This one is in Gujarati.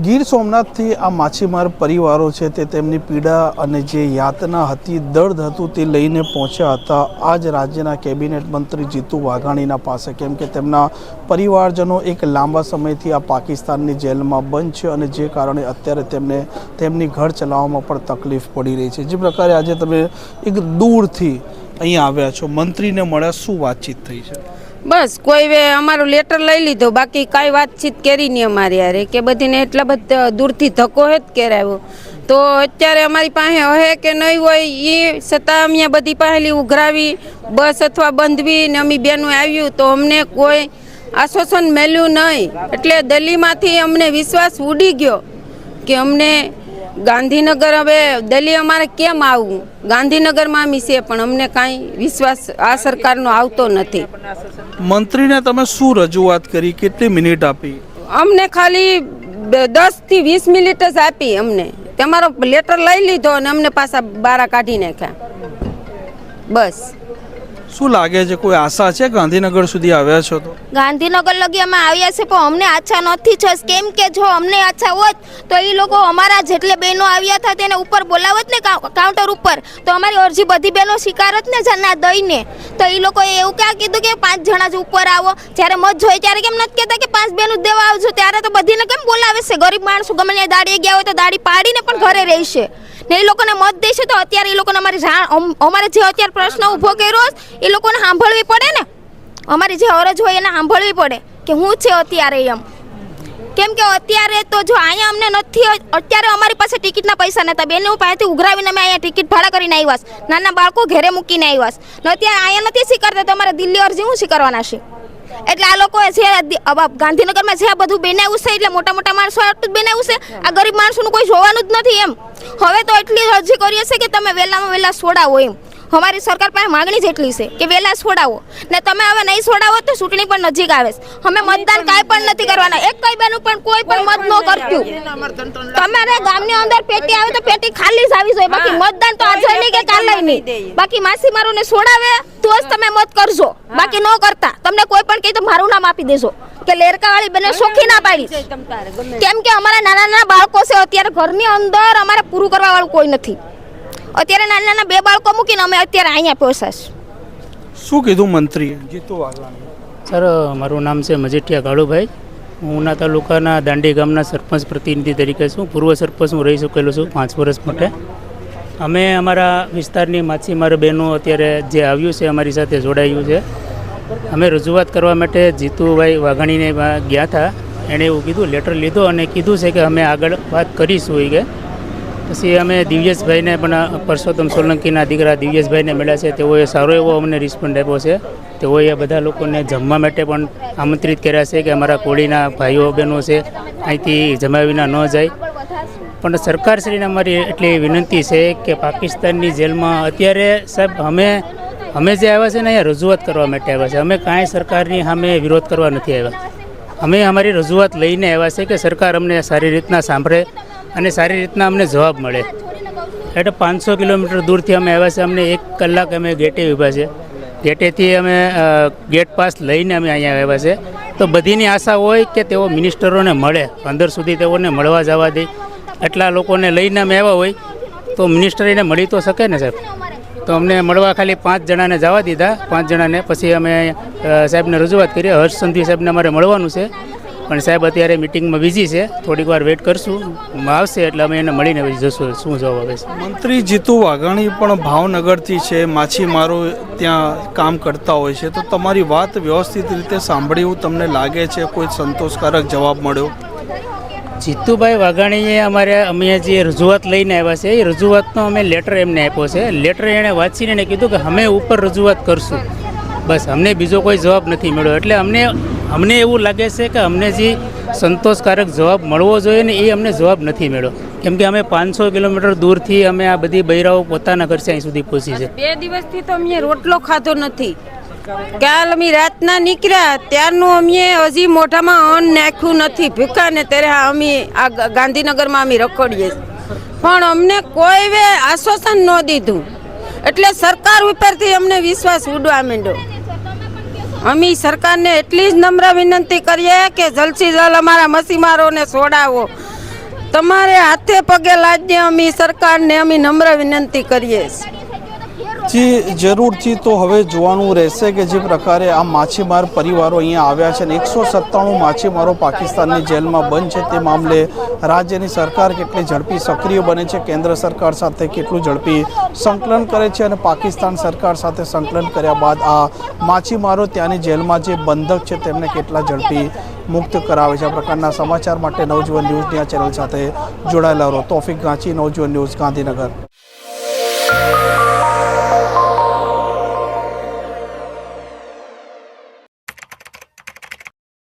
ગીર સોમનાથથી આ માછીમાર પરિવારો છે તે તેમની પીડા અને જે યાતના હતી, દર્દ હતું તે લઈને પહોંચ્યા હતા આજ રાજ્યના કેબિનેટ મંત્રી જીતુ વાઘાણીના પાસે, કેમ કે તેમના પરિવારજનો એક લાંબા સમયથી આ પાકિસ્તાનની જેલમાં બંધ છે અને જે કારણે અત્યારે તેમની ઘર ચલાવવામાં પણ તકલીફ પડી રહી છે। જે પ્રકારે આજે તમે એક દૂરથી અહીંયા આવ્યા છો, મંત્રીને મળ્યા, શું વાતચીત થઈ છે? बस कोई वे अमारो लेटर लई लीधो, बाकी कई बातचीत करी नहीं अमारी यारे के बधी ने एटला बधा दूरथी धक्को हेज कराव्यो। तो अत्यारे अमारी पासे हवे के नहीं होय ए छतां अमे बधी पासेली उघरावी बस अथवा बंधवी ने अमी बेनो आव्યું तो अमने कोई आश्वासन मेल्યું नहीं, એટલે दिल्हीमांथी अमने विश्वास उड़ी गयो कि अमने गांधीनगर हवे दिल्ही अमारे केम आवવું, गांधीनगर में अमी छे पण अमने काई विश्वास आ सरकारनो आवतो नथी। મંત્રીને તમે શું રજૂઆત કરી, કેટલી મિનિટ આપી? અમને ખાલી 10 થી 20 મિનિટ જ આપી। અમને તમારો લેટર લઈ લીધો અને અમને પાછા બારા કાઢી નાખ્યા। બસ શું લાગે છે, કોઈ આશા છે ગાંધીનગર સુધી આવ્યા છો તો? ગાંધીનગર લગી અમે આવ્યા છે પણ અમને આછા નથી છે, કેમ કે જો અમને આછા હોત તો એ લોકો અમારા જેટલે બહેનો આવ્યા હતા તેને ઉપર બોલાવત ને કાઉન્ટર ઉપર, તો અમારી અરજી બધી બહેનો સ્વીકારત ને જના દઈને। તો એ લોકોએ એવું ક્યાં કીધું કે 5 જણા જ ઉપર આવો, જ્યારે મત જોઈએ ત્યારે કેમ નથી કહેતા કે 5 બહેનો દેવા આવજો? ત્યારે તો બધીને કેમ બોલાવે છે? ગરીબ માણસો ગમે ત્યાં દાડીએ ગયા હોય તો દાડી પાડીને પણ ઘરે રહેશે ને એ લોકોને મત દેશે તો અત્યારે એ લોકોને અમારે જે અત્યારે પ્રશ્ન ઊભો કર્યો એ લોકોને સાંભળવી પડે ને, અમારી જે અરજ હોય એને સાંભળવી પડે કે હું છે અત્યારે એમ। કેમ કે અત્યારે તો જો અહીંયા અમને નથી, અત્યારે અમારી પાસે ટિકિટના પૈસા નહોતા, બેને હું પાસેથી ઉઘરાવીને અમે અહીંયા ટિકિટ ભાડા કરીને આવ્યા, નાના બાળકો ઘરે મૂકીને આવ્યા ને અત્યારે અહીંયા નથી સ્વીકારતા તો અમારે દિલ્હી અરજી હું સ્વીકારવાના છે? એટલે આ લોકોએ જે ગાંધીનગરમાં જે બધું બનાવ્યું છે એટલે મોટા મોટા માણસો આટલું જ બનાવ્યું છે, આ ગરીબ માણસોનું કોઈ જોવાનું જ નથી એમ। હવે તો એટલી અરજી કરીએ છે કે તમે વહેલામાં વહેલા છોડાવો એમ। हमारी सरकार पास मांगनी जेटली छे कि वेला छोड़ावो ने तमे हवे नहीं छोड़ावो तो चूंटणी पण नजीक आवे छे, हमें मतदान काई पण नथी करवाना, एक कई बेनु पण कोई पण मत नो करत्यु। तमारे गामनी अंदर पेटी आवे तो पेटी खाली ज आवी जोय, बाकी मतदान तो आज नहीं के काल नहीं, बाकी माछीमारोने छोड़ावे तो ज तमे मत करजो, बाकी नो करता तमने कोई पण कही तो मारू नाम आपी देजो કે લેરકાવાળી બને સોખી ના પાડી, કેમ કે અમારા નાના નાના બાળકો છે અત્યારે ઘરની અંદર, અમારે પૂરું કરવા વાળું કોઈ નથી। અત્યારે નાના નાના 2 બાળકો મૂકીને અમે અત્યારે અહીંયા પહોંચ્યા છે। શું કીધું મંત્રીએ? જીતુ વાઘાણી સર, મારું નામ છે મજેઠિયા કાળુભાઈ, હું ઉના તાલુકાના દાંડી ગામના સરપંચ પ્રતિનિધિ તરીકે છું, પૂર્વ સરપંચ હું રહી ચૂકેલો છું 5 વર્ષ માટે। અમે અમારા વિસ્તારની માછીમાર બહેનો અત્યારે જે આવ્યું છે અમારી સાથે જોડાયું છે, અમે રજૂઆત કરવા માટે જીતુભાઈ વાઘાણીને ગયા હતા, એણે એવું કીધું, લેટર લીધો અને કીધું છે કે અમે આગળ વાત કરીશું એ કે પછી અમે દિવ્યેશભાઈને પણ પરસોત્તમ સોલંકીના દીકરા દિવ્યેશભાઈને મળ્યા છે, તેઓએ સારો એવો અમને રિસ્પોન્ડ આપ્યો છે। તેઓએ બધા લોકોને જમવા માટે પણ આમંત્રિત કર્યા છે કે અમારા કોળીના ભાઈઓ બહેનો છે અહીંથી જમ્યા વિના ન જાય। પણ સરકારશ્રીને અમારી એટલી વિનંતી છે કે પાકિસ્તાનની જેલમાં અત્યારે સાહેબ અમે જે આવ્યા છે ને અહીંયા રજૂઆત કરવા માટે આવ્યા છે, અમે કાંઈ સરકારની સામે વિરોધ કરવા નથી આવ્યા, અમે અમારી રજૂઆત લઈને આવ્યા છે કે સરકાર અમને સારી રીતના સાંભળે અને સારી રીતના અમને જવાબ મળે। એટલે 500 કિલોમીટર દૂરથી અમે આવ્યા છે, અમને 1 કલાક અમે ગેટે ઊભા છે, ગેટેથી અમે ગેટ પાસ લઈને અમે અહીંયા આવ્યા છે। તો બધીની આશા હોય કે તેઓ મિનિસ્ટરોને મળે, અંદર સુધી તેઓને મળવા જવા દે, એટલા લોકોને લઈને અમે આવ્યા હોય તો મિનિસ્ટર એને મળી તો શકે ને સાહેબ। તો અમને મળવા ખાલી 5 જણાને જવા દીધા, 5 જણાને પછી અમે સાહેબને રજૂઆત કરી, હર્ષ સંધવી સાહેબને અમારે મળવાનું છે પણ સાહેબ અત્યારે મિટિંગમાં બિઝી છે, થોડીક વાર વેઇટ કરશું, આવશે એટલે અમે એને મળીને પછી જશું શું જવાબ આવે છે। મંત્રી જીતુ વાઘાણી પણ ભાવનગરથી છે, માછીમારો ત્યાં કામ કરતા હોય છે, તો તમારી વાત વ્યવસ્થિત રીતે સાંભળી એવું તમને લાગે છે? કોઈ સંતોષકારક જવાબ મળ્યો? જીતુભાઈ વાઘાણીએ અમે જે રજૂઆત લઈને આવ્યા છે એ રજૂઆતનો અમે લેટર એમને આપ્યો છે, લેટર એણે વાંચીને એને કીધું કે અમે ઉપર રજૂઆત કરશું, બસ અમને બીજો કોઈ જવાબ નથી મળ્યો। એટલે અમને એવું લાગે છે કે અમને જે સંતોષકારક જવાબ મળવો જોઈએ ને એ અમને જવાબ નથી મળ્યો, કેમ કે અમે 500 કિલોમીટર દૂરથી અમે આ બધી બૈરાઓ પોતાના ખર્ચે અહીં સુધી પહોંચી છે। 2 દિવસથી તો અમે રોટલો ખાધો નથી, કાલ અમે રાતના નીકળ્યા ત્યારનું અમે હજી મોઢામાં અન્ન નાખ્યું નથી, ભૂખા ને ત્યારે અમે આ ગાંધીનગરમાં અમે રખડીએ પણ અમને કોઈ આશ્વાસન ન દીધું, એટલે સરકાર ઉપરથી અમને વિશ્વાસ ઉડવા માંડ્યો। અમે સરકારને એટલી જ નમ્ર વિનંતી કરીએ કે જલ્દથી જલ્દ અમારા મસીમારોને છોડાવો તમારે હાથે પગે લાગીને અમે સરકારને અમે નમ્ર વિનંતી કરીએ છીએ. જી જરૂરથી તો હવે જોવાનું રહેશે કે જે પ્રકારે આ માછીમાર પરિવારો અહીંયા આવ્યા છે અને 197 માછીમારો પાકિસ્તાનની જેલમાં બંધ છે તે મામલે રાજ્યની સરકાર કેટલી ઝડપી સક્રિય બને છે, કેન્દ્ર સરકાર સાથે કેટલું ઝડપી સંકલન કરે છે અને પાકિસ્તાન સરકાર સાથે સંકલન કર્યા બાદ આ માછીમારો ત્યાંની જેલમાં જે બંધક છે તેમને કેટલા ઝડપી મુક્ત કરાવે છે. આ પ્રકારના સમાચાર માટે નવજીવન ન્યૂઝની આ ચેનલ સાથે જોડાયેલા રહો. તોફિક ગાંચી, નવજીવન ન્યૂઝ, ગાંધીનગર.